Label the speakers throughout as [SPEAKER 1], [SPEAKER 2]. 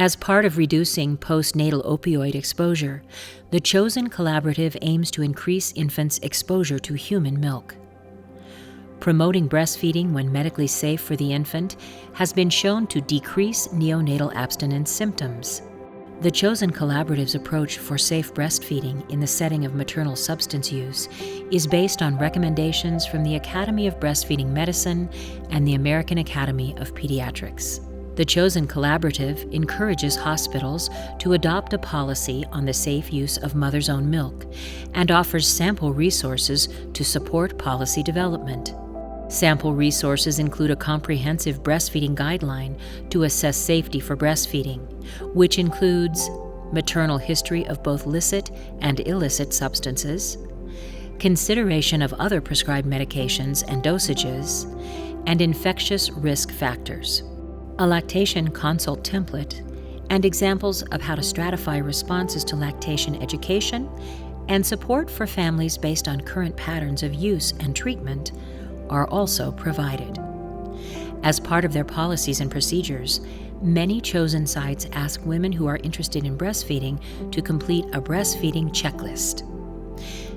[SPEAKER 1] As part of reducing postnatal opioid exposure, the Chosen Collaborative aims to increase infants' exposure to human milk. Promoting breastfeeding when medically safe for the infant has been shown to decrease neonatal abstinence symptoms. The Chosen Collaborative's approach for safe breastfeeding in the setting of maternal substance use is based on recommendations from the Academy of Breastfeeding Medicine and the American Academy of Pediatrics. The Chosen Collaborative encourages hospitals to adopt a policy on the safe use of mother's own milk and offers sample resources to support policy development. Sample resources include a comprehensive breastfeeding guideline to assess safety for breastfeeding, which includes maternal history of both licit and illicit substances, consideration of other prescribed medications and dosages, and infectious risk factors, a lactation consult template, and examples of how to stratify responses to lactation education and support for families based on current patterns of use and treatment are also provided. As part of their policies and procedures, many Chosen sites ask women who are interested in breastfeeding to complete a breastfeeding checklist.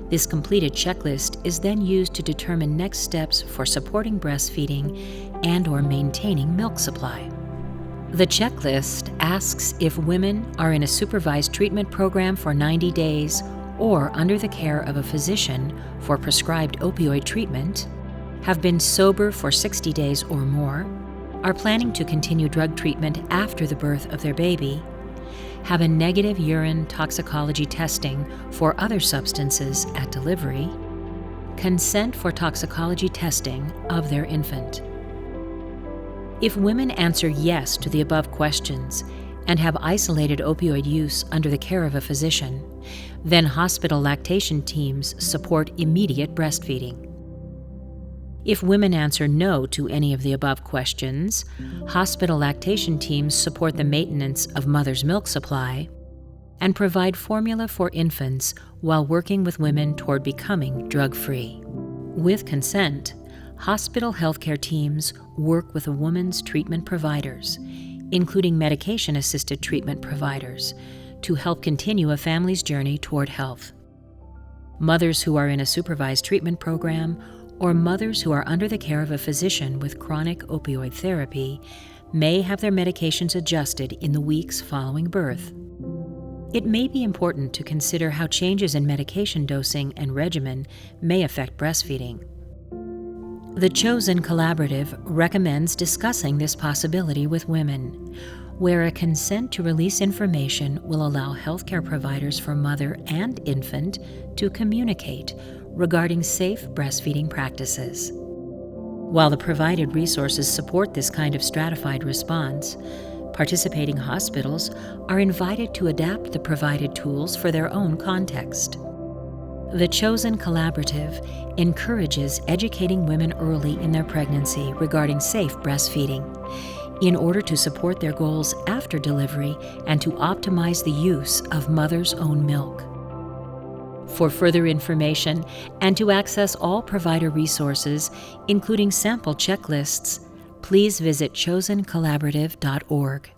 [SPEAKER 1] This completed checklist is then used to determine next steps for supporting breastfeeding and/or maintaining milk supply. The checklist asks if women are in a supervised treatment program for 90 days or under the care of a physician for prescribed opioid treatment, have been sober for 60 days or more, are planning to continue drug treatment after the birth of their baby, have a negative urine toxicology testing for other substances at delivery, consent for toxicology testing of their infant. If women answer yes to the above questions and have isolated opioid use under the care of a physician, then hospital lactation teams support immediate breastfeeding. If women answer no to any of the above questions, hospital lactation teams support the maintenance of mother's milk supply and provide formula for infants while working with women toward becoming drug-free. With consent, hospital healthcare teams work with a woman's treatment providers, including medication-assisted treatment providers, to help continue a family's journey toward health. Mothers who are in a supervised treatment program or mothers who are under the care of a physician with chronic opioid therapy may have their medications adjusted in the weeks following birth. It may be important to consider how changes in medication dosing and regimen may affect breastfeeding. The Chosen Collaborative recommends discussing this possibility with women, where a consent to release information will allow healthcare providers for mother and infant to communicate regarding safe breastfeeding practices. While the provided resources support this kind of stratified response, participating hospitals are invited to adapt the provided tools for their own context. The Chosen Collaborative encourages educating women early in their pregnancy regarding safe breastfeeding in order to support their goals after delivery and to optimize the use of mother's own milk. For further information and to access all provider resources, including sample checklists, please visit chosencollaborative.org.